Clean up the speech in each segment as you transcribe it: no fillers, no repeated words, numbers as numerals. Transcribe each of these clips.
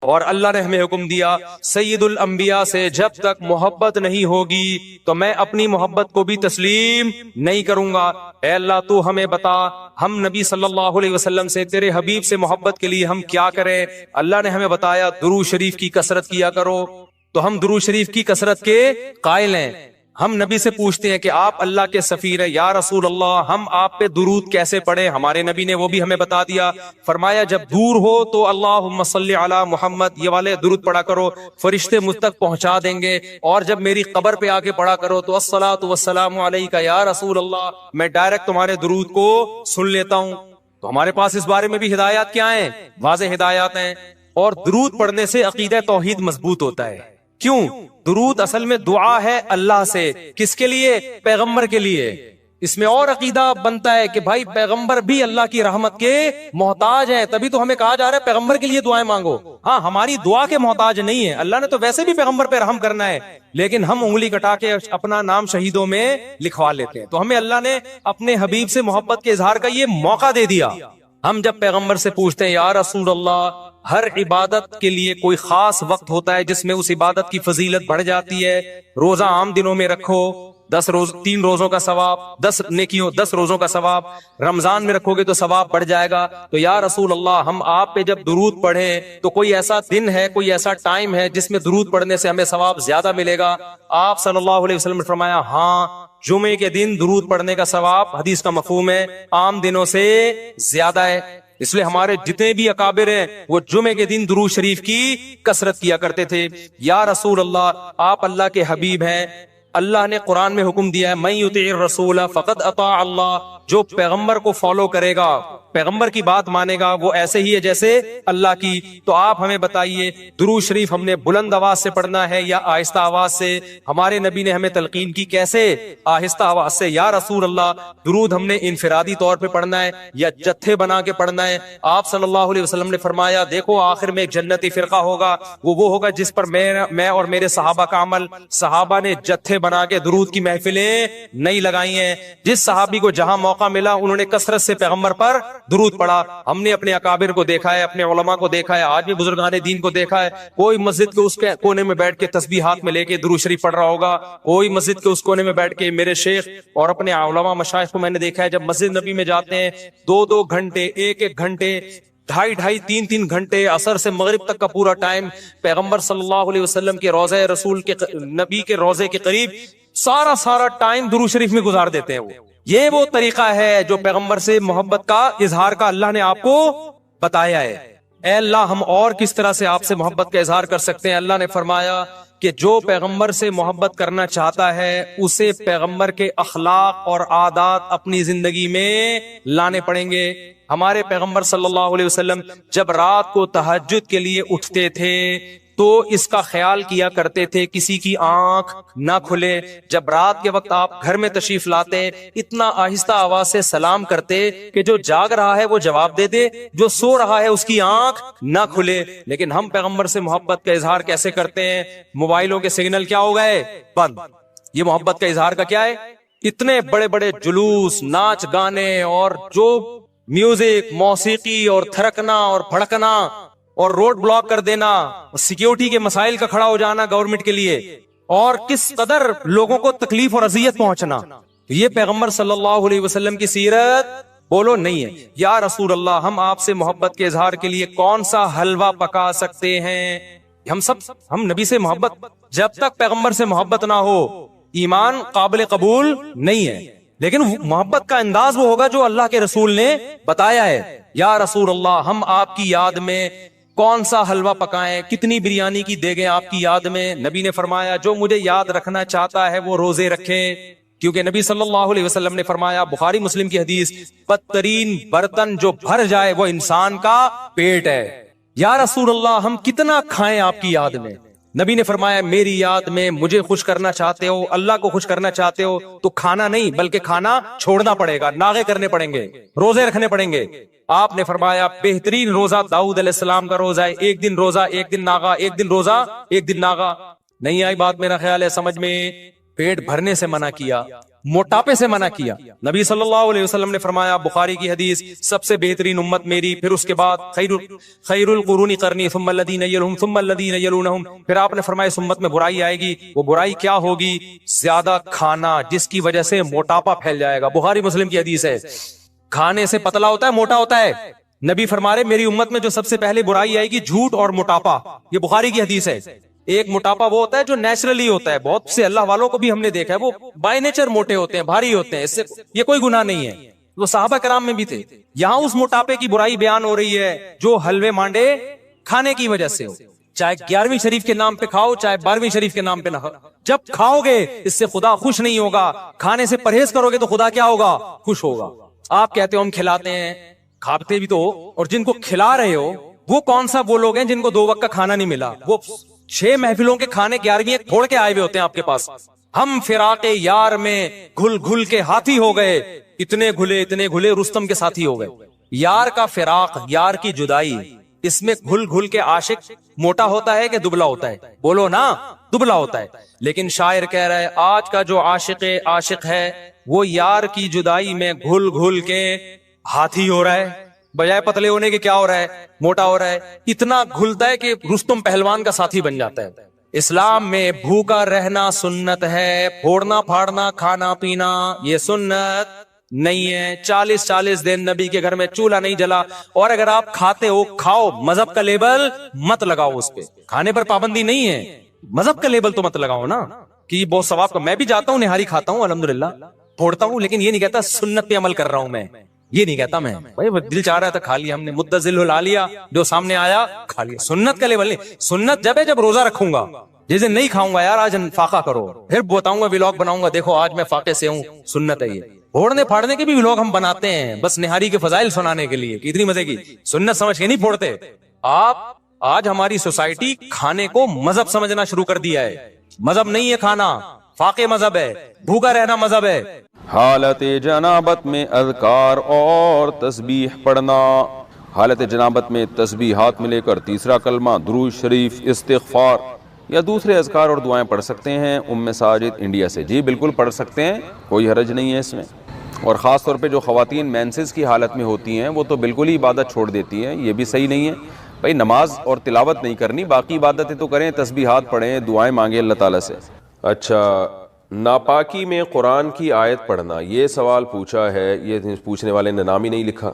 اور اللہ نے ہمیں حکم دیا سید الانبیاء سے جب تک محبت نہیں ہوگی تو میں اپنی محبت کو بھی تسلیم نہیں کروں گا۔ اے اللہ تو ہمیں بتا ہم نبی صلی اللہ علیہ وسلم سے تیرے حبیب سے محبت کے لیے ہم کیا کریں؟ اللہ نے ہمیں بتایا درود شریف کی کثرت کیا کرو، تو ہم درود شریف کی کثرت کے قائل ہیں۔ ہم نبی سے پوچھتے ہیں کہ آپ اللہ کے سفیر ہیں، یا رسول اللہ ہم آپ پہ درود کیسے پڑھیں؟ ہمارے نبی نے وہ بھی ہمیں بتا دیا، فرمایا جب دور ہو تو اللہم صلی علی محمد یہ والے درود پڑھا کرو، فرشتے مجھ تک پہنچا دیں گے، اور جب میری قبر پہ آ کے پڑھا کرو تو الصلاۃ والسلام علیک یا رسول اللہ، میں ڈائریکٹ تمہارے درود کو سن لیتا ہوں۔ تو ہمارے پاس اس بارے میں بھی ہدایات کیا ہیں؟ واضح ہدایات ہیں۔ اور درود پڑھنے سے عقیدہ توحید مضبوط ہوتا ہے۔ کیوں؟ درود اصل میں دعا ہے اللہ سے، کس کے لیے؟ پیغمبر کے لیے۔ اس میں اور عقیدہ بنتا ہے کہ بھائی پیغمبر بھی اللہ کی رحمت کے محتاج ہیں، تبھی تو ہمیں کہا جا رہا ہے پیغمبر کے لیے دعائیں مانگو۔ ہاں ہماری دعا کے محتاج نہیں ہے، اللہ نے تو ویسے بھی پیغمبر پہ رحم کرنا ہے، لیکن ہم انگلی کٹا کے اپنا نام شہیدوں میں لکھوا لیتے ہیں۔ تو ہمیں اللہ نے اپنے حبیب سے محبت کے اظہار کا یہ موقع دے دیا۔ ہم جب پیغمبر سے پوچھتے ہیں یا رسول اللہ، ہر عبادت کے لیے کوئی خاص وقت ہوتا ہے جس میں اس عبادت کی فضیلت بڑھ جاتی ہے۔ روزہ عام دنوں میں رکھو، 3 روزوں کا ثواب، 10 نیکیوں 10 روزوں کا ثواب، رمضان میں رکھو گے تو ثواب بڑھ جائے گا۔ تو یا رسول اللہ ہم آپ پہ جب درود پڑھیں تو کوئی ایسا دن ہے، کوئی ایسا ٹائم ہے جس میں درود پڑھنے سے ہمیں ثواب زیادہ ملے گا؟ آپ صلی اللہ علیہ وسلم نے فرمایا ہاں، جمعے کے دن درود پڑھنے کا ثواب، حدیث کا مفہوم ہے، عام دنوں سے زیادہ ہے۔ اس لیے ہمارے جتنے بھی اکابر ہیں وہ جمعے کے دن درود شریف کی کثرت کیا کرتے تھے۔ یا رسول اللہ آپ اللہ کے حبیب ہیں، اللہ نے قرآن میں حکم دیا ہے من یطیع الرسول فقد اطاع اللہ، جو پیغمبر کو فالو کرے گا، پیغمبر کی بات مانے گا، وہ ایسے ہی ہے جیسے اللہ کی۔ تو آپ ہمیں بتائیے درود شریف ہم نے بلند آواز سے پڑھنا ہے یا آہستہ آواز سے؟ ہمارے نبی نے ہمیں تلقین کی کیسے؟ آہستہ آواز سے۔ یا رسول اللہ درود ہم نے انفرادی طور پہ پڑھنا ہے یا جتھے بنا کے پڑھنا ہے؟ آپ صلی اللہ علیہ وسلم نے فرمایا دیکھو آخر میں ایک جنتی فرقہ ہوگا، وہ ہوگا جس پر میں اور میرے صحابہ کا عمل۔ صحابہ نے جتھے بنا کے درود کی محفلیں نہیں لگائی ہیں، جس صحابی کو جہاں موقع ملا انہوں نے کثرت سے پیغمبر پر درود پڑھا۔ ہم نے اپنے اکابر کو دیکھا ہے، اپنے علماء کو دیکھا ہے، آج بھی بزرگان دین کو دیکھا ہے، کوئی مسجد کے اس کے کونے میں بیٹھ کے تسبیح ہاتھ میں لے کے درود شریف پڑھ رہا ہوگا، کوئی مسجد کے اس کونے میں بیٹھ کے۔ میرے شیخ اور اپنے علماء مشائخ کو میں نے دیکھا ہے جب مسجد نبی میں جاتے ہیں 2 گھنٹے، 1 گھنٹے، 2.5 3 گھنٹے، عصر سے مغرب تک کا پورا ٹائم پیغمبر صلی اللہ علیہ وسلم کے روضہ رسول کے نبی کے روضے کے قریب سارا ٹائم درود شریف میں گزار دیتے ہیں۔ یہ وہ طریقہ ہے جو پیغمبر سے محبت کا اظہار کا اللہ نے آپ کو بتایا ہے۔ اے اللہ ہم اور کس طرح سے آپ سے محبت کا اظہار کر سکتے ہیں؟ اللہ نے فرمایا کہ جو پیغمبر سے محبت کرنا چاہتا ہے اسے پیغمبر کے اخلاق اور عادات اپنی زندگی میں لانے پڑیں گے۔ ہمارے پیغمبر صلی اللہ علیہ وسلم جب رات کو تہجد کے لیے اٹھتے تھے تو اس کا خیال کیا کرتے تھے کسی کی آنکھ نہ کھلے۔ جب رات کے وقت آپ گھر میں تشریف لاتے اتنا آہستہ آواز سے سلام کرتے کہ جو جاگ رہا ہے وہ جواب دے دے، جو سو رہا ہے اس کی آنکھ نہ کھلے۔ لیکن ہم پیغمبر سے محبت کا اظہار کیسے کرتے ہیں؟ موبائلوں کے سگنل کیا ہو گئے؟ بند۔ یہ محبت کا اظہار کا کیا ہے؟ اتنے بڑے بڑے جلوس، ناچ گانے اور جو میوزک، موسیقی اور تھرکنا اور بھڑکنا اور روڈ بلاک کر دینا، سیکیورٹی کے مسائل کا کھڑا ہو جانا گورنمنٹ کے لیے، اور کس قدر لوگوں کو تکلیف اور اذیت پہنچنا، یہ پیغمبر صلی اللہ علیہ وسلم کی سیرت بولو نہیں ہے۔ یا رسول اللہ ہم آپ سے محبت کے اظہار کے لیے کون سا حلوہ پکا سکتے ہیں؟ ہم نبی سے محبت، جب تک پیغمبر سے محبت نہ ہو ایمان قابل قبول نہیں ہے، لیکن محبت کا انداز وہ ہوگا جو اللہ کے رسول نے بتایا ہے۔ یا رسول اللہ ہم آپ کی یاد میں کون سا حلوہ پکائیں، کتنی بریانی کی دیگیں آپ کی یاد میں؟ نبی نے فرمایا جو مجھے یاد رکھنا چاہتا ہے وہ روزے رکھے، کیونکہ نبی صلی اللہ علیہ وسلم نے فرمایا، بخاری مسلم کی حدیث، بدترین برتن جو بھر جائے وہ انسان کا پیٹ ہے۔ یا رسول اللہ ہم کتنا کھائیں آپ کی یاد میں؟ نبی نے فرمایا میری یاد میں مجھے خوش کرنا چاہتے ہو، اللہ کو خوش کرنا چاہتے ہو تو کھانا نہیں بلکہ کھانا چھوڑنا پڑے گا، ناغے کرنے پڑیں گے، روزے رکھنے پڑیں گے۔ آپ نے فرمایا بہترین روزہ داؤد علیہ السلام کا روزہ ہے، 1 دن روزہ 1 دن ناغا، 1 دن روزہ 1 دن ناغا۔ نہیں آئی بات میرا خیال ہے سمجھ میں؟ پیٹ بھرنے سے منع کیا، موٹاپے سے منع کیا. نبی صلی اللہ علیہ وسلم نے فرمایا, بخاری کی حدیث, سب سے بہترین امت میری, پھر اس کے بعد خیر القرون قرنی ثم الذین یلونہم ثم الذین یلونہم. پھر آپ نے فرمایا اس امت میں برائی آئے گی. وہ برائی کیا ہوگی؟ زیادہ کھانا, جس کی وجہ سے موٹاپا پھیل جائے گا. بخاری مسلم کی حدیث ہے. کھانے سے پتلا ہوتا ہے, موٹا ہوتا ہے. نبی فرما رہے میری امت میں جو سب سے پہلے برائی آئے گی جھوٹ اور موٹاپا. یہ بخاری کی حدیث ہے. ایک موٹاپا وہ ہوتا ہے جو نیچرلی ہوتا ہے, بہت سے اللہ والوں کو بھی ہم نے دیکھا ہے وہ بائی نیچر موٹے ہوتے ہیں, بھاری ہوتے ہیں, اس سے یہ کوئی گناہ نہیں ہے. وہ صحابہ کرام میں بھی تھے. یہاں اس موٹاپے کی برائی بیان ہو رہی ہے جو حلوے مانڈے کھانے کی وجہ سے ہو. چاہے 11ویں شریف کے نام پہ کھاؤ, چاہے 12ویں شریف کے نام پہ نہ کھاؤ, جب کھاؤ گے اس سے خدا خوش نہیں ہوگا. کھانے سے پرہیز کرو گے تو خدا کیا ہوگا؟ خوش ہوگا. آپ کہتے ہو ہم کھلاتے ہیں, کھاتے بھی تو ہو, اور جن کو کھلا رہے ہو وہ کون سا وہ لوگ ہیں جن کو 2 وقت کا کھانا نہیں ملا؟ وہ 6 محفلوں کے کھانے 11ویں پھوڑ کے آئے ہوئے ہوتے ہیں آپ کے پاس. ہم فراق یار میں گھل گھل کے ہاتھی ہو گئے, اتنے گھلے رستم کے ساتھی ہو گئے. یار کا فراق, یار کی جدائی, اس میں گھل گھل کے عاشق موٹا ہوتا ہے کہ دبلا ہوتا ہے؟ بولو نا, دبلا ہوتا ہے. لیکن شاعر کہہ رہا ہے آج کا جو عاشق ہے وہ یار کی جدائی میں گھل گھل کے ہاتھی ہو رہا ہے, بجائے پتلے ہونے کے کیا ہو رہا ہے؟ موٹا ہو رہا ہے. اتنا گھلتا ہے کہ رستم پہلوان کا ساتھی بن جاتا ہے. اسلام میں بھوکا رہنا سنت ہے, پھوڑنا پھاڑنا کھانا پینا یہ سنت نہیں ہے. 40 دن نبی کے گھر میں چولہا نہیں جلا. اور اگر آپ کھاتے ہو کھاؤ, مذہب کا لیبل مت لگاؤ اس پہ. کھانے پر پابندی نہیں ہے, مذہب کا لیبل تو مت لگاؤ نا کہ بہت ثواب کا. میں بھی جاتا ہوں, نہاری کھاتا ہوں, الحمدللہ پھوڑتا ہوں, لیکن یہ نہیں کہتا سنت پہ عمل کر رہا ہوں میں, یہ نہیں کہتا میں. بھائی دل چاہ رہا تھا کھا لیا ہم نے, مدذل لا لیا, جو سامنے آیا کھا لیا. سنت کا لیول نہیں. سنت جب ہے جب روزہ رکھوں گا, جس دن نہیں کھاؤں گا یار آج فاقہ کرو, پھر بتاؤں گا ویلاگ بناؤں گا, دیکھو آج میں فاقے سے ہوں. سنت ہے یہ. پھوڑنے پھاڑنے کے بھی ویلاگ ہم بناتے ہیں بس نہاری کے فضائل سنانے کے لیے کہ اتنی مزے کی. سنت سمجھ کے نہیں پھوڑتے آپ. آج ہماری سوسائٹی کھانے کو مذہب سمجھنا شروع کر دیا ہے. مذہب نہیں ہے کھانا, فاقے مذہب ہے, بھوکا رہنا مذہب ہے. حالت جنابت میں اذکار اور تسبیح پڑھنا. حالت جنابت میں تسبیح ہاتھ میں لے کر تیسرا کلمہ, درود شریف, استغفار یا دوسرے اذکار اور دعائیں پڑھ سکتے ہیں. ام ساجد انڈیا سے. جی بالکل پڑھ سکتے ہیں, کوئی حرج نہیں ہے اس میں. اور خاص طور پہ جو خواتین مینسز کی حالت میں ہوتی ہیں وہ تو بالکل ہی عبادت چھوڑ دیتی ہیں, یہ بھی صحیح نہیں ہے. بھائی نماز اور تلاوت نہیں کرنی, باقی عبادتیں تو کریں, تسبیحات پڑھیں, دعائیں مانگیں اللہ تعالیٰ سے. اچھا, ناپاکی میں قرآن کی آیت پڑھنا, یہ سوال پوچھا ہے. یہ پوچھنے والے نے نام ہی نہیں لکھا.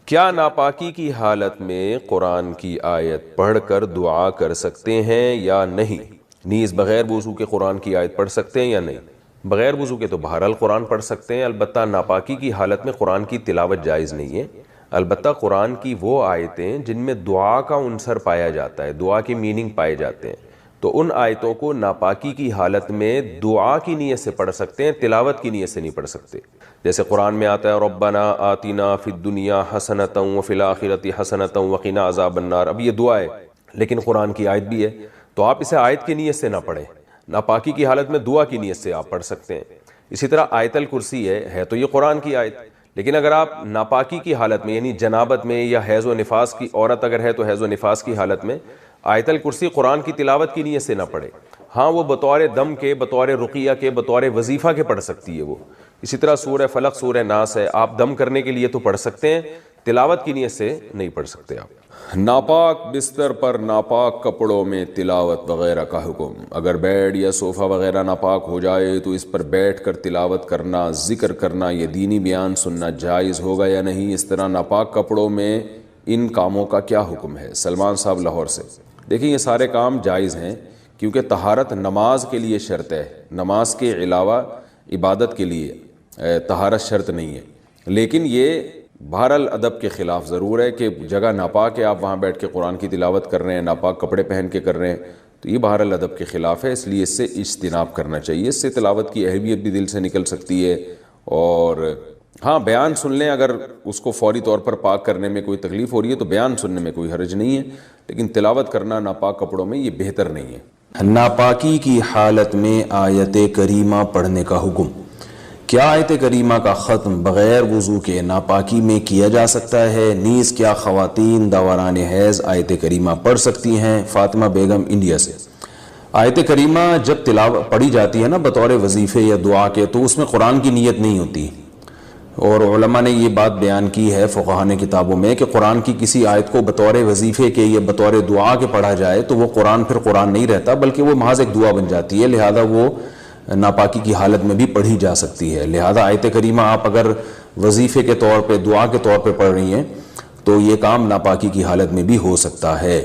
کیا ناپاکی کی حالت میں قرآن کی آیت پڑھ کر دعا کر سکتے ہیں یا نہیں؟ نیز بغیر وضو کے قرآن کی آیت پڑھ سکتے ہیں یا نہیں؟ بغیر وضو کے تو بہرحال قرآن پڑھ سکتے ہیں. البتہ ناپاکی کی حالت میں قرآن کی تلاوت جائز نہیں ہے. البتہ قرآن کی وہ آیتیں جن میں دعا کا عنصر پایا جاتا ہے, دعا کے میننگ پائے جاتے ہیں, تو ان آیتوں کو ناپاکی کی حالت میں دعا کی نیت سے پڑھ سکتے ہیں, تلاوت کی نیت سے نہیں پڑھ سکتے. جیسے قرآن میں آتا ہے ربنا آتنا فی الدنیا حسنۃ وفی الآخرۃ حسنۃ وقنا عذاب النار. اب یہ دعا ہے لیکن قرآن کی آیت بھی ہے, تو آپ اسے آیت کی نیت سے نہ پڑھیں. ناپاکی کی حالت میں دعا کی نیت سے آپ پڑھ سکتے ہیں. اسی طرح آیت الکرسی ہے تو یہ قرآن کی آیت, لیکن اگر آپ ناپاکی کی حالت میں یعنی جنابت میں یا حیض و نفاس کی عورت اگر ہے تو حیض و نفاس کی حالت میں آیت الکرسی قرآن کی تلاوت کی نیت سے نہ پڑھے. ہاں وہ بطور دم کے, بطور رقیہ کے, بطور وظیفہ کے پڑھ سکتی ہے وہ. اسی طرح سورہ فلق, سورہ ناس ہے, آپ دم کرنے کے لیے تو پڑھ سکتے ہیں, تلاوت کی نیت سے نہیں پڑھ سکتے آپ. ناپاک بستر پر ناپاک کپڑوں میں تلاوت وغیرہ کا حکم. اگر بیڈ یا صوفہ وغیرہ ناپاک ہو جائے تو اس پر بیٹھ کر تلاوت کرنا, ذکر کرنا, یہ دینی بیان سننا جائز ہوگا یا نہیں؟ اس طرح ناپاک کپڑوں میں ان کاموں کا کیا حکم ہے؟ سلمان صاحب لاہور سے. دیکھیں یہ سارے کام جائز ہیں کیونکہ طہارت نماز کے لیے شرط ہے, نماز کے علاوہ عبادت کے لیے طہارت شرط نہیں ہے. لیکن یہ بہرحال ادب کے خلاف ضرور ہے کہ جگہ ناپاک ہے, آپ وہاں بیٹھ کے قرآن کی تلاوت کر رہے ہیں, ناپاک کپڑے پہن کے کر رہے ہیں, تو یہ بہرحال ادب کے خلاف ہے. اس لیے اس سے اجتناب کرنا چاہیے. اس سے تلاوت کی اہمیت بھی دل سے نکل سکتی ہے. اور ہاں بیان سن لیں, اگر اس کو فوری طور پر پاک کرنے میں کوئی تکلیف ہو رہی ہے تو بیان سننے میں کوئی حرج نہیں ہے, لیکن تلاوت کرنا ناپاک کپڑوں میں یہ بہتر نہیں ہے. ناپاکی کی حالت میں آیت کریمہ پڑھنے کا حکم. کیا آیت کریمہ کا ختم بغیر وضو کے ناپاکی میں کیا جا سکتا ہے؟ نیز کیا خواتین دوران حیض آیت کریمہ پڑھ سکتی ہیں؟ فاطمہ بیگم انڈیا سے. آیت کریمہ جب تلاوت پڑھی جاتی ہے نا بطور وظیفے یا دعا کے، تو اس میں قرآن کی نیت نہیں ہوتی، اور علماء نے یہ بات بیان کی ہے فقہاء نے کتابوں میں کہ قرآن کی کسی آیت کو بطور وظیفے کے یا بطور دعا کے پڑھا جائے تو وہ قرآن پھر قرآن نہیں رہتا، بلکہ وہ محض ایک دعا بن جاتی ہے، لہذا وہ ناپاکی کی حالت میں بھی پڑھی جا سکتی ہے۔ لہذا آیت کریمہ آپ اگر وظیفے کے طور پہ دعا کے طور پہ پڑھ رہی ہیں تو یہ کام ناپاکی کی حالت میں بھی ہو سکتا ہے۔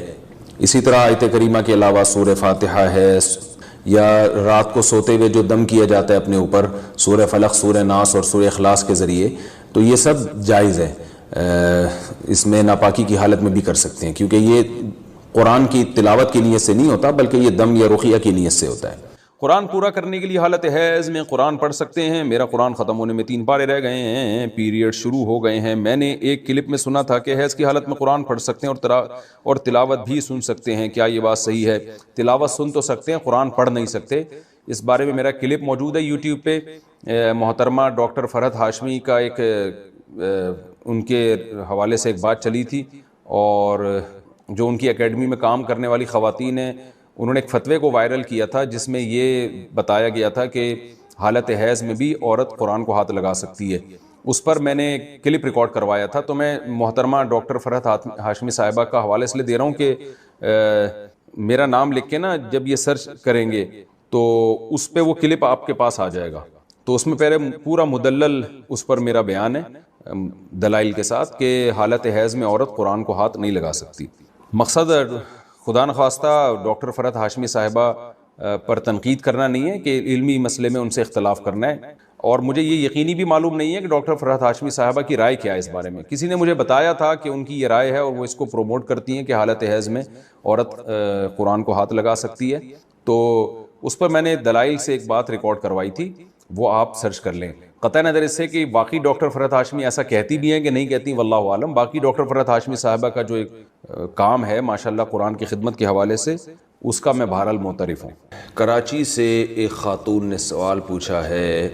اسی طرح آیت کریمہ کے علاوہ سورہ فاتحہ ہے، یا رات کو سوتے ہوئے جو دم کیا جاتا ہے اپنے اوپر سورہ فلق، سورہ ناس اور سورہ اخلاص کے ذریعے، تو یہ سب جائز ہے، اس میں ناپاکی کی حالت میں بھی کر سکتے ہیں، کیونکہ یہ قرآن کی تلاوت کی نیت سے نہیں ہوتا بلکہ یہ دم یا رقیہ کی نیت سے ہوتا ہے۔ قرآن پورا کرنے کے لیے حالت حیض میں قرآن پڑھ سکتے ہیں؟ میرا قرآن ختم ہونے میں 3 پارے رہ گئے ہیں، پیریڈ شروع ہو گئے ہیں۔ میں نے ایک کلپ میں سنا تھا کہ حیض کی حالت میں قرآن پڑھ سکتے ہیں اور تلاوت بھی سن سکتے ہیں، کیا یہ بات صحیح ہے؟ تلاوت سن تو سکتے ہیں، قرآن پڑھ نہیں سکتے۔ اس بارے میں میرا کلپ موجود ہے یوٹیوب پہ، محترمہ ڈاکٹر فرحت ہاشمی کا ایک ان کے حوالے سے ایک بات چلی تھی، اور جو ان کی اکیڈمی میں کام کرنے والی خواتین ہیں انہوں نے ایک فتوے کو وائرل کیا تھا جس میں یہ بتایا گیا تھا کہ حالت حیض میں بھی عورت قرآن کو ہاتھ لگا سکتی ہے۔ اس پر میں نے کلپ ریکارڈ کروایا تھا، تو میں محترمہ ڈاکٹر فرحت ہاشمی صاحبہ کا حوالے اس لیے دے رہا ہوں کہ میرا نام لکھ کے نا جب یہ سرچ کریں گے تو اس پہ وہ کلپ آپ کے پاس آ جائے گا، تو اس میں پہلے پورا مدلل اس پر میرا بیان ہے دلائل کے ساتھ کہ حالت حیض میں عورت قرآن کو ہاتھ نہیں لگا سکتی۔ مقصد خدا نخواستہ ڈاکٹر فرحت ہاشمی صاحبہ پر تنقید کرنا نہیں ہے کہ علمی مسئلے میں ان سے اختلاف کرنا ہے، اور مجھے یہ یقینی بھی معلوم نہیں ہے کہ ڈاکٹر فرحت ہاشمی صاحبہ کی رائے کیا ہے اس بارے میں۔ کسی نے مجھے بتایا تھا کہ ان کی یہ رائے ہے اور وہ اس کو پروموٹ کرتی ہیں کہ حالت حیض میں عورت قرآن کو ہاتھ لگا سکتی ہے، تو اس پر میں نے دلائل سے ایک بات ریکارڈ کروائی تھی، وہ آپ سرچ کر لیں۔ قطع نظر اس سے کہ باقی ڈاکٹر فرحت ہاشمی ایسا کہتی بھی ہیں کہ نہیں کہتی، واللہ عالم۔ باقی ڈاکٹر فرحت ہاشمی صاحبہ کا جو ایک کام ہے ماشاءاللہ قرآن کی خدمت کے حوالے سے، اس کا میں بہرحال معترف ہوں۔ کراچی سے ایک خاتون نے سوال پوچھا ہے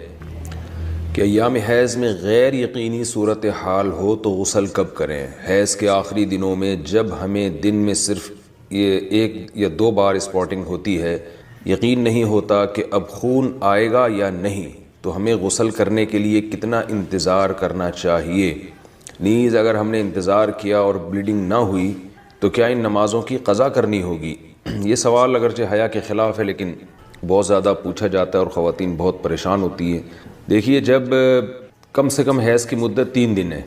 کہ ایام حیض میں غیر یقینی صورتحال ہو تو غسل کب کریں؟ حیض کے آخری دنوں میں جب ہمیں دن میں صرف یہ 1 یا 2 بار اسپاٹنگ ہوتی ہے، یقین نہیں ہوتا کہ اب خون آئے گا یا نہیں، تو ہمیں غسل کرنے کے لیے کتنا انتظار کرنا چاہیے؟ نیز اگر ہم نے انتظار کیا اور بلیڈنگ نہ ہوئی تو کیا ان نمازوں کی قضا کرنی ہوگی؟ یہ سوال اگرچہ حیا کے خلاف ہے لیکن بہت زیادہ پوچھا جاتا ہے اور خواتین بہت پریشان ہوتی ہیں۔ دیکھیے، جب کم سے کم حیض کی مدت 3 دن ہے،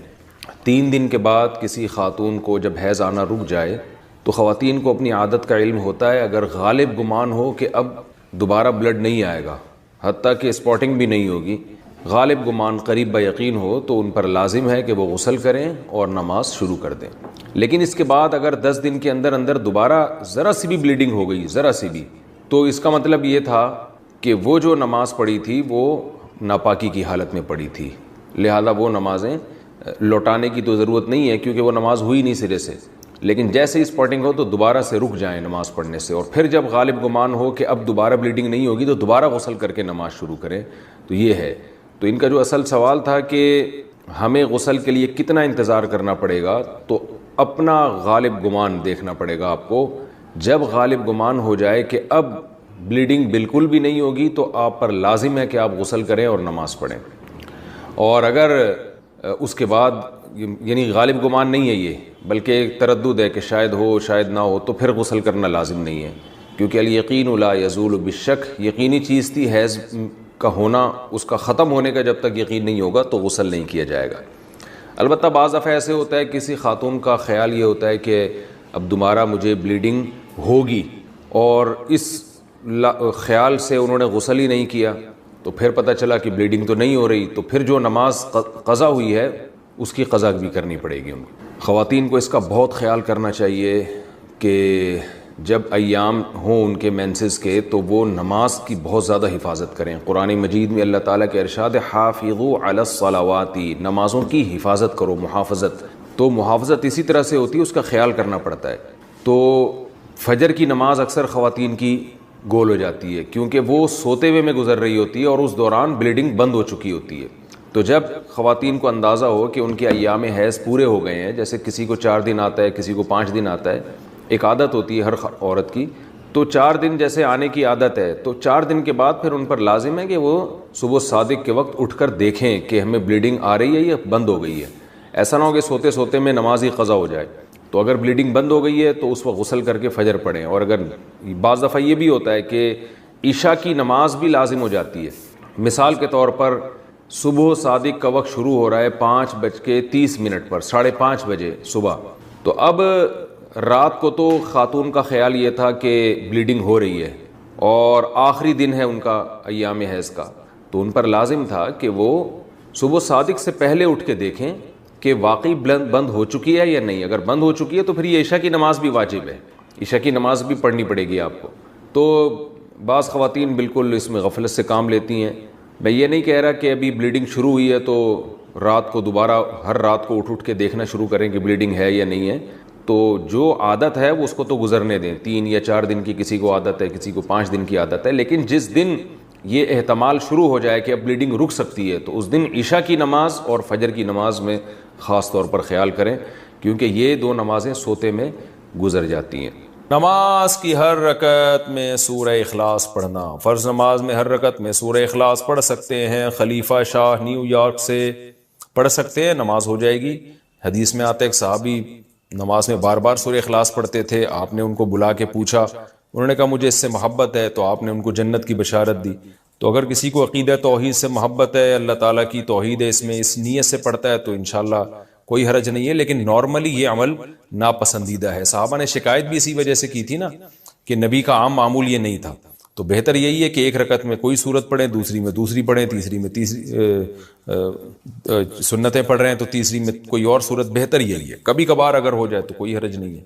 3 دن کے بعد کسی خاتون کو جب حیض آنا رک جائے تو خواتین کو اپنی عادت کا علم ہوتا ہے، اگر غالب گمان ہو کہ اب دوبارہ بلڈ نہیں آئے گا، حتیٰ کہ اسپاٹنگ بھی نہیں ہوگی، غالب گمان قریب یقین ہو، تو ان پر لازم ہے کہ وہ غسل کریں اور نماز شروع کر دیں۔ لیکن اس کے بعد اگر 10 دن کے اندر اندر دوبارہ ذرا سی بھی بلیڈنگ ہو گئی، ذرا سی بھی، تو اس کا مطلب یہ تھا کہ وہ جو نماز پڑھی تھی وہ ناپاکی کی حالت میں پڑھی تھی، لہذا وہ نمازیں لوٹانے کی تو ضرورت نہیں ہے کیونکہ وہ نماز ہوئی نہیں سرے سے۔ لیکن جیسے ہی اسپاٹنگ ہو تو دوبارہ سے رک جائیں نماز پڑھنے سے، اور پھر جب غالب گمان ہو کہ اب دوبارہ بلیڈنگ نہیں ہوگی تو دوبارہ غسل کر کے نماز شروع کریں۔ تو یہ ہے، تو ان کا جو اصل سوال تھا کہ ہمیں غسل کے لیے کتنا انتظار کرنا پڑے گا، تو اپنا غالب گمان دیکھنا پڑے گا آپ کو۔ جب غالب گمان ہو جائے کہ اب بلیڈنگ بالکل بھی نہیں ہوگی تو آپ پر لازم ہے کہ آپ غسل کریں اور نماز پڑھیں، اور اگر اس کے بعد یعنی غالب گمان نہیں ہے یہ، بلکہ ایک تردد ہے کہ شاید ہو شاید نہ ہو، تو پھر غسل کرنا لازم نہیں ہے، کیونکہ الیقین لا یزول بالشک، یقینی چیز تھی حیض کا ہونا، اس کا ختم ہونے کا جب تک یقین نہیں ہوگا تو غسل نہیں کیا جائے گا۔ البتہ بعض دفعہ ایسے ہوتا ہے کسی خاتون کا خیال یہ ہوتا ہے کہ اب دوبارہ مجھے بلیڈنگ ہوگی، اور اس خیال سے انہوں نے غسل ہی نہیں کیا، تو پھر پتہ چلا کہ بلیڈنگ تو نہیں ہو رہی، تو پھر جو نماز قضا ہوئی ہے اس کی قضا بھی کرنی پڑے گی ان کو۔ خواتین کو اس کا بہت خیال کرنا چاہیے کہ جب ایام ہوں ان کے مینسز کے تو وہ نماز کی بہت زیادہ حفاظت کریں۔ قرآن مجید میں اللہ تعالیٰ کے ارشاد ہے حافظوا علی الصلوات، نمازوں کی حفاظت کرو، محافظت۔ تو محافظت اسی طرح سے ہوتی ہے، اس کا خیال کرنا پڑتا ہے۔ تو فجر کی نماز اکثر خواتین کی گول ہو جاتی ہے کیونکہ وہ سوتے ہوئے میں گزر رہی ہوتی ہے اور اس دوران بلیڈنگ بند ہو چکی ہوتی ہے۔ تو جب خواتین کو اندازہ ہو کہ ان کے ایام حیض پورے ہو گئے ہیں، جیسے کسی کو 4 دن آتا ہے، کسی کو 5 دن آتا ہے، ایک عادت ہوتی ہے ہر عورت کی، تو تو 4 دن جیسے آنے کی عادت ہے تو 4 دن کے بعد پھر ان پر لازم ہے کہ وہ صبح صادق کے وقت اٹھ کر دیکھیں کہ ہمیں بلیڈنگ آ رہی ہے یا بند ہو گئی ہے. ایسا نہ ہو کہ سوتے سوتے میں نماز ہی قضا ہو جائے. تو اگر بلیڈنگ بند ہو گئی ہے تو اس وقت غسل کر کے فجر پڑھیں. اور اگر بعض دفعہ یہ بھی ہوتا ہے کہ عشاء کی نماز بھی لازم ہو جاتی ہے. مثال کے طور پر صبح صادق کا وقت شروع ہو رہا ہے 5:30 پر، 5:30 بجے صبح. تو اب رات کو تو خاتون کا خیال یہ تھا کہ بلیڈنگ ہو رہی ہے اور آخری دن ہے ان کا ایام حیض کا، تو ان پر لازم تھا کہ وہ صبح صادق سے پہلے اٹھ کے دیکھیں کہ واقعی بند ہو چکی ہے یا نہیں. اگر بند ہو چکی ہے تو پھر یہ عشاء کی نماز بھی واجب ہے، عشاء کی نماز بھی پڑھنی پڑے گی آپ کو. تو بعض خواتین بالکل اس میں غفلت سے کام لیتی ہیں. میں یہ نہیں کہہ رہا کہ ابھی بلیڈنگ شروع ہوئی ہے تو رات کو دوبارہ ہر رات کو اٹھ کے دیکھنا شروع کریں کہ بلیڈنگ ہے یا نہیں ہے. تو جو عادت ہے وہ اس کو تو گزرنے دیں. 3 یا 4 دن کی کسی کو عادت ہے، کسی کو 5 دن کی عادت ہے. لیکن جس دن یہ احتمال شروع ہو جائے کہ اب بلیڈنگ رک سکتی ہے تو اس دن عشاء کی نماز اور فجر کی نماز میں خاص طور پر خیال کریں، کیونکہ یہ 2 نمازیں سوتے میں گزر جاتی ہیں. نماز کی ہر رکعت میں سورہ اخلاص پڑھنا. فرض نماز میں ہر رکعت میں سورہ اخلاص پڑھ سکتے ہیں. خلیفہ شاہ نیو یارک سے پڑھ سکتے ہیں، نماز ہو جائے گی. حدیث میں آتا ہے ایک صحابی نماز میں بار بار سورہ اخلاص پڑھتے تھے. آپ نے ان کو بلا کے پوچھا، انہوں نے کہا مجھے اس سے محبت ہے، تو آپ نے ان کو جنت کی بشارت دی. تو اگر کسی کو عقیدہ توحید سے محبت ہے، اللہ تعالیٰ کی توحید ہے، اس میں اس نیت سے پڑھتا ہے تو انشاءاللہ کوئی حرج نہیں ہے. لیکن نارملی یہ عمل ناپسندیدہ ہے. صحابہ نے شکایت بھی اسی وجہ سے کی تھی نا کہ نبی کا عام معمول یہ نہیں تھا. تو بہتر یہی ہے کہ ایک رکعت میں کوئی سورت پڑھیں، دوسری میں دوسری پڑھیں، تیسری میں تیسری سنتیں پڑھ رہے ہیں تو تیسری میں کوئی اور سورت. بہتر یہی ہے. کبھی کبھار اگر ہو جائے تو کوئی حرج نہیں ہے.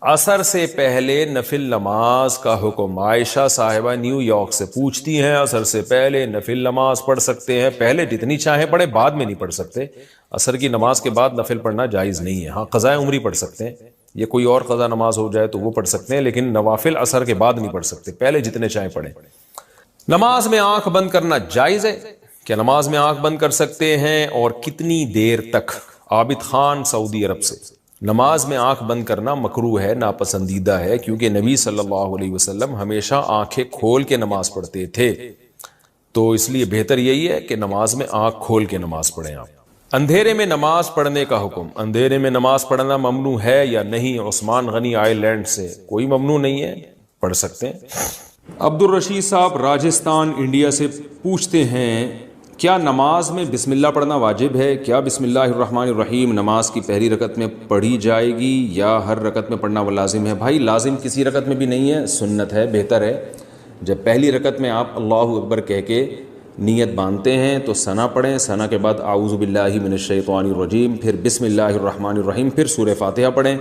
عصر سے پہلے نفل نماز کا حکم. عائشہ صاحبہ نیو یارک سے پوچھتی ہیں عصر سے پہلے نفل نماز پڑھ سکتے ہیں؟ پہلے جتنی چاہیں پڑھیں، بعد میں نہیں پڑھ سکتے. عصر کی نماز کے بعد نفل پڑھنا جائز نہیں ہے. ہاں قضاء عمری پڑھ سکتے ہیں، یہ کوئی اور قضا نماز ہو جائے تو وہ پڑھ سکتے ہیں، لیکن نوافل عصر کے بعد نہیں پڑھ سکتے. پہلے جتنے چاہیں پڑھیں. نماز میں آنکھ بند کرنا جائز ہے؟ کیا نماز میں آنکھ بند کر سکتے ہیں اور کتنی دیر تک؟ عابد خان سعودی عرب سے. نماز میں آنکھ بند کرنا مکروہ ہے، ناپسندیدہ ہے، کیونکہ نبی صلی اللہ علیہ وسلم ہمیشہ آنکھیں کھول کے نماز پڑھتے تھے. تو اس لیے بہتر یہی ہے کہ نماز میں آنکھ کھول کے نماز پڑھیں آپ. اندھیرے میں نماز پڑھنے کا حکم. اندھیرے میں نماز پڑھنا ممنوع ہے یا نہیں؟ عثمان غنی آئی لینڈ سے. کوئی ممنوع نہیں ہے، پڑھ سکتے ہیں. عبد الرشید صاحب راجستھان انڈیا سے پوچھتے ہیں کیا نماز میں بسم اللہ پڑھنا واجب ہے؟ کیا بسم اللہ الرحمن الرحیم نماز کی پہلی رکعت میں پڑھی جائے گی یا ہر رکعت میں پڑھنا وہ لازم ہے؟ بھائی لازم کسی رکعت میں بھی نہیں ہے، سنت ہے. بہتر ہے جب پہلی رکعت میں آپ اللہ اکبر کہہ کے نیت باندھتے ہیں تو ثنا پڑھیں. ثنا کے بعد اعوذ باللہ من الشیطان الرجیم، پھر بسم اللہ الرحمن الرحیم، پھر سورہ فاتحہ پڑھیں.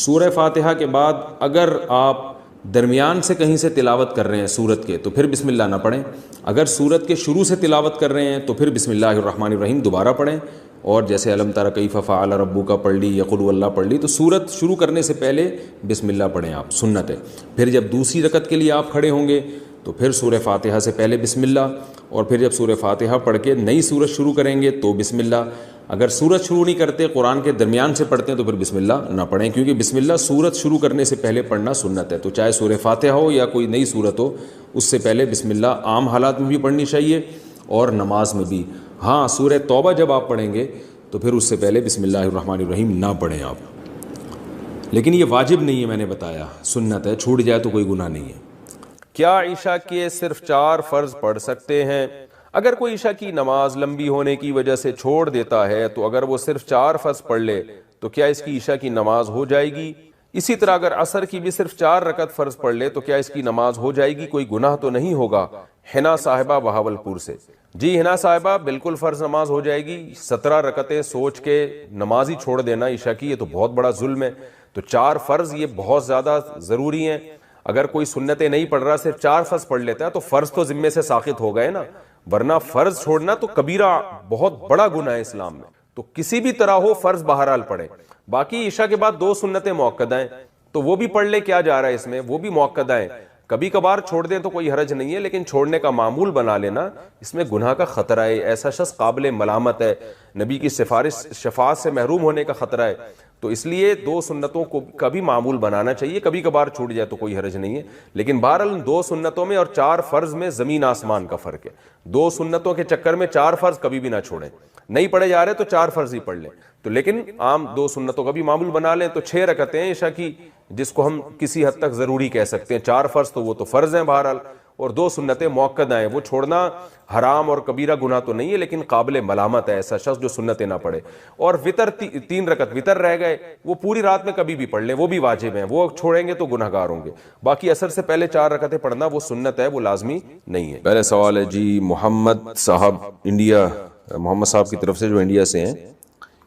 سورہ فاتحہ کے بعد اگر آپ درمیان سے کہیں سے تلاوت کر رہے ہیں سورت کے تو پھر بسم اللہ نہ پڑھیں. اگر سورت کے شروع سے تلاوت کر رہے ہیں تو پھر بسم اللہ الرحمن الرحیم دوبارہ پڑھیں. اور جیسے علم تری کیف فعل ربک پڑھ لی یا قل هو اللہ پڑھ لی، تو سورت شروع کرنے سے پہلے بسم اللہ پڑھیں آپ، سنت ہے. پھر جب دوسری رکعت کے لیے آپ کھڑے ہوں گے تو پھر سورہ فاتحہ سے پہلے بسم اللہ، اور پھر جب سورہ فاتحہ پڑھ کے نئی سورت شروع کریں گے تو بسم اللہ. اگر سورت شروع نہیں کرتے، قرآن کے درمیان سے پڑھتے ہیں تو پھر بسم اللہ نہ پڑھیں، کیونکہ بسم اللہ سورت شروع کرنے سے پہلے پڑھنا سنت ہے. تو چاہے سورہ فاتحہ ہو یا کوئی نئی سورت ہو، اس سے پہلے بسم اللہ عام حالات میں بھی پڑھنی چاہیے اور نماز میں بھی. ہاں سورہ توبہ جب آپ پڑھیں گے تو پھر اس سے پہلے بسم اللہ الرحمن الرحیم نہ پڑھیں آپ. لیکن یہ واجب نہیں ہے، میں نے بتایا سنت ہے، چھوٹ جائے تو کوئی گناہ نہیں ہے. کیا عشاء کے صرف 4 فرض پڑھ سکتے ہیں؟ اگر کوئی عشاء کی نماز لمبی ہونے کی وجہ سے چھوڑ دیتا ہے تو اگر وہ صرف 4 فرض پڑھ لے تو کیا اس کی عشاء کی نماز ہو جائے گی؟ اسی طرح اگر عصر کی بھی صرف 4 رکعت فرض پڑھ لے تو کیا اس کی نماز ہو جائے گی؟ کوئی گناہ تو نہیں ہوگا؟ حنا صاحبہ بہاولپور سے. جی حنا صاحبہ بالکل فرض نماز ہو جائے گی. 17 رکعتیں سوچ کے نماز ہی چھوڑ دینا عشاء کی، یہ تو بہت بڑا ظلم ہے. تو 4 فرض یہ بہت زیادہ ضروری ہیں. اگر کوئی سنتیں نہیں پڑھ رہا، صرف 4 فرض پڑھ لیتا ہے تو فرض تو ذمے سے ساقط ہو گئے نا، ورنہ فرض چھوڑنا تو کبیرہ بہت بڑا گناہ ہے اسلام میں. تو کسی بھی طرح ہو فرض بہرحال پڑھے. باقی عشاء کے بعد 2 سنتیں مؤکدہ ہیں تو وہ بھی پڑھ لے، کیا جا رہا ہے اس میں، وہ بھی مؤکدہ ہیں. کبھی کبھار چھوڑ دیں تو کوئی حرج نہیں ہے، لیکن چھوڑنے کا معمول بنا لینا اس میں گناہ کا خطرہ ہے. ایسا شخص قابل ملامت ہے، نبی کی شفاعت سے محروم ہونے کا خطرہ ہے. تو اس لیے دو سنتوں کو کبھی معمول بنانا چاہیے, کبھی کبھار چھوٹ جائے تو کوئی حرج نہیں ہے, لیکن بہرحال ان دو سنتوں میں اور 4 فرض میں زمین آسمان کا فرق ہے. 2 سنتوں کے چکر میں 4 فرض کبھی بھی نہ چھوڑیں, نہیں پڑھے جا رہے تو 4 فرض ہی پڑھ لیں, تو لیکن عام 2 سنتوں کا بھی معمول بنا لیں. تو 6 رکعتیں عشاء کی, جس کو ہم کسی حد تک ضروری کہہ سکتے ہیں. 4 فرض تو وہ تو فرض ہیں بہرحال, اور 2 سنتیں مؤکدہ ہیں, وہ چھوڑنا حرام اور کبیرہ گناہ تو نہیں ہے, لیکن قابل ملامت ہے ایسا شخص جو سنتیں نہ پڑھے. اور وطر 3 رکعت وطر رہ گئے, وہ پوری رات میں کبھی بھی پڑھ لیں, وہ بھی واجب ہیں, وہ چھوڑیں گے تو گنہگار ہوں گے. باقی عصر سے پہلے 4 رکعتیں پڑھنا وہ سنت ہے, وہ لازمی نہیں ہے. پہلے سوال ہے جی محمد صاحب انڈیا, محمد صاحب کی طرف سے جو انڈیا سے ہیں,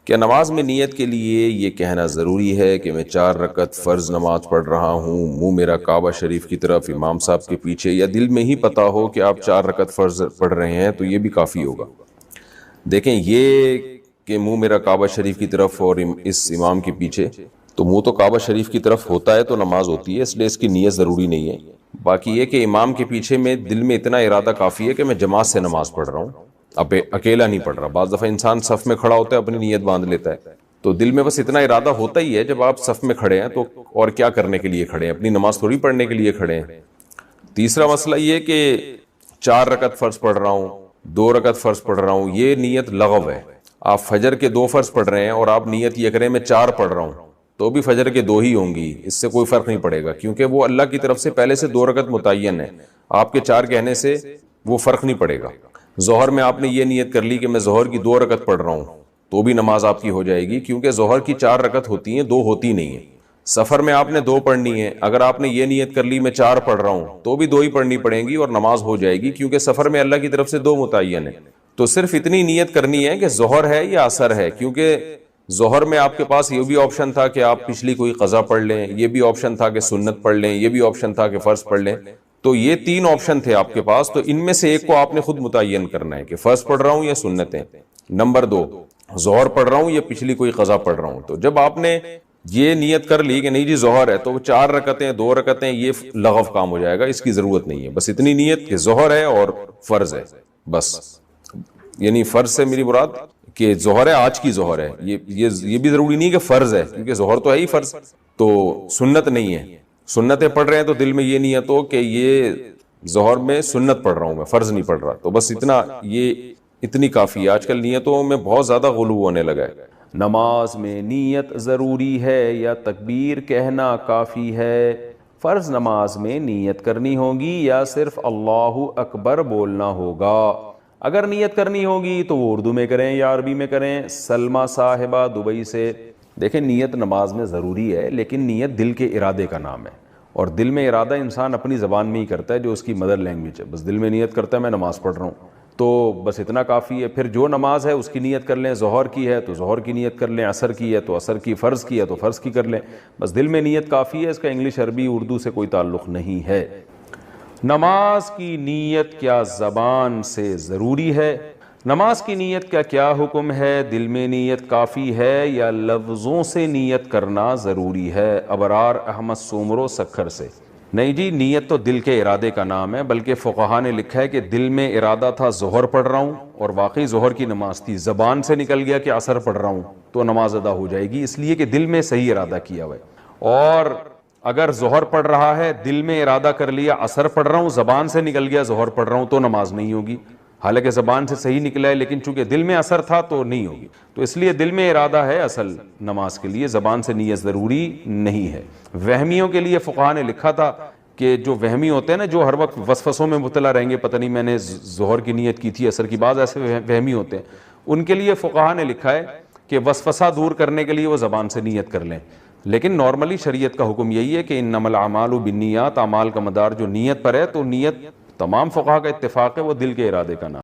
کیا نماز میں نیت کے لیے یہ کہنا ضروری ہے کہ میں 4 رکعت فرض نماز پڑھ رہا ہوں, منہ میرا کعبہ شریف کی طرف, امام صاحب کے پیچھے, یا دل میں ہی پتا ہو کہ آپ 4 رکعت فرض پڑھ رہے ہیں تو یہ بھی کافی ہوگا؟ دیکھیں, یہ کہ منہ میرا کعبہ شریف کی طرف اور اس امام کے پیچھے, تو منہ تو کعبہ شریف کی طرف ہوتا ہے تو نماز ہوتی ہے, اس لیے اس کی نیت ضروری نہیں ہے. باقی یہ کہ امام کے پیچھے میں دل میں اتنا ارادہ کافی ہے کہ میں جماعت سے نماز پڑھ رہا ہوں, اب اکیلا نہیں پڑھ رہا. بعض دفعہ انسان صف میں کھڑا ہوتا ہے, اپنی نیت باندھ لیتا ہے, تو دل میں بس اتنا ارادہ ہوتا ہی ہے. جب آپ صف میں کھڑے ہیں تو اور کیا کرنے کے لیے کھڑے ہیں, اپنی نماز تھوڑی پڑھنے کے لیے کھڑے ہیں. تیسرا مسئلہ یہ کہ 4 رکعت فرض پڑھ رہا ہوں, 2 رکعت فرض پڑھ رہا ہوں, یہ نیت لغو ہے. آپ فجر کے 2 فرض پڑھ رہے ہیں اور آپ نیت یہ کریں میں 4 پڑھ رہا ہوں, تو بھی فجر کے 2 ہی ہوں گی, اس سے کوئی فرق نہیں پڑے گا, کیونکہ وہ اللہ کی طرف سے پہلے سے 2 رکعت متعین ہے. آپ کے 4 کہنے سے وہ فرق نہیں پڑے گا. ظہر میں آپ نے یہ نیت کر لی کہ میں ظہر کی 2 رکعت پڑھ رہا ہوں, تو بھی نماز آپ کی ہو جائے گی, کیونکہ ظہر کی 4 رکعت ہوتی ہیں, 2 ہوتی نہیں ہیں. سفر میں آپ نے 2 پڑھنی ہے, اگر آپ نے یہ نیت کر لی میں 4 پڑھ رہا ہوں, تو بھی 2 ہی پڑھنی پڑیں گی اور نماز ہو جائے گی, کیونکہ سفر میں اللہ کی طرف سے 2 متعین ہے. تو صرف اتنی نیت کرنی ہے کہ ظہر ہے یا عصر ہے, کیونکہ ظہر میں آپ کے پاس یہ بھی آپشن تھا کہ آپ پچھلی کوئی قضا پڑھ لیں, یہ بھی آپشن تھا کہ سنت پڑھ لیں, یہ بھی آپشن تھا کہ فرض پڑھ لیں. تو یہ 3 آپشن تھے آپ کے پاس, تو ان میں سے ایک کو آپ نے خود متعین کرنا ہے کہ فرض پڑھ رہا ہوں یا سنتیں. نمبر 2, ظہر پڑھ رہا ہوں یا پچھلی کوئی قضا پڑھ رہا ہوں. تو جب آپ نے یہ نیت کر لی کہ نہیں جی ظہر ہے, تو 4 رکعتیں 2 رکعتیں یہ لغو کام ہو جائے گا, اس کی ضرورت نہیں ہے. بس اتنی نیت کہ ظہر ہے اور فرض ہے بس. یعنی فرض سے میری مراد کہ ظہر ہے, آج کی ظہر ہے, یہ بھی ضروری نہیں کہ فرض ہے, کیونکہ ظہر تو ہے ہی فرض, تو سنت نہیں ہے. سنتیں پڑھ رہے ہیں تو دل میں یہ نیت ہو کہ یہ ظہر میں سنت پڑھ رہا ہوں, میں فرض نہیں پڑھ رہا. تو بس اتنا, یہ اتنی کافی ہے. آج کل نیتوں میں بہت زیادہ غلو ہونے لگا ہے. نماز میں نیت ضروری ہے یا تکبیر کہنا کافی ہے؟ فرض نماز میں نیت کرنی ہوگی یا صرف اللہ اکبر بولنا ہوگا؟ اگر نیت کرنی ہوگی تو وہ اردو میں کریں یا عربی میں کریں. سلمہ صاحبہ دبئی سے, دیکھیں نیت نماز میں ضروری ہے, لیکن نیت دل کے ارادے کا نام ہے, اور دل میں ارادہ انسان اپنی زبان میں ہی کرتا ہے جو اس کی مدر لینگویج ہے. بس دل میں نیت کرتا ہے میں نماز پڑھ رہا ہوں, تو بس اتنا کافی ہے. پھر جو نماز ہے اس کی نیت کر لیں, ظہر کی ہے تو ظہر کی نیت کر لیں, عصر کی ہے تو عصر کی, فرض کی ہے تو فرض کی کر لیں. بس دل میں نیت کافی ہے, اس کا انگلش عربی اردو سے کوئی تعلق نہیں ہے. نماز کی نیت کیا زبان سے ضروری ہے؟ نماز کی نیت کا کیا حکم ہے؟ دل میں نیت کافی ہے یا لفظوں سے نیت کرنا ضروری ہے؟ ابرار احمد سومرو سکھر سے. نہیں جی, نیت تو دل کے ارادے کا نام ہے, بلکہ فقہا نے لکھا ہے کہ دل میں ارادہ تھا ظہر پڑھ رہا ہوں اور واقعی ظہر کی نماز تھی, زبان سے نکل گیا کہ عصر پڑھ رہا ہوں, تو نماز ادا ہو جائے گی, اس لیے کہ دل میں صحیح ارادہ کیا ہوا ہے. اور اگر ظہر پڑھ رہا ہے, دل میں ارادہ کر لیا عصر پڑھ رہا ہوں, زبان سے نکل گیا ظہر پڑھ رہا ہوں, تو نماز نہیں ہوگی. حالانکہ زبان سے صحیح نکلا ہے, لیکن چونکہ دل میں اثر تھا تو نہیں ہوگی. تو اس لیے دل میں ارادہ ہے اصل نماز کے لیے, زبان سے نیت ضروری نہیں ہے. وہمیوں کے لیے فقہا نے لکھا تھا کہ جو وہمی ہوتے ہیں نا, جو ہر وقت وسوسوں میں مبتلا رہیں گے, پتہ نہیں میں نے ظہر کی نیت کی تھی عصر کی, بعض ایسے وہمی ہوتے ہیں, ان کے لیے فقہا نے لکھا ہے کہ وسوسہ دور کرنے کے لیے وہ زبان سے نیت کر لیں. لیکن نارملی شریعت کا حکم یہی ہے کہ انما الاعمال بالنیات, اعمال کا مدار جو نیت پر ہے, تو نیت تمام فقہا کا اتفاق ہے وہ دل کے ارادے کا نام.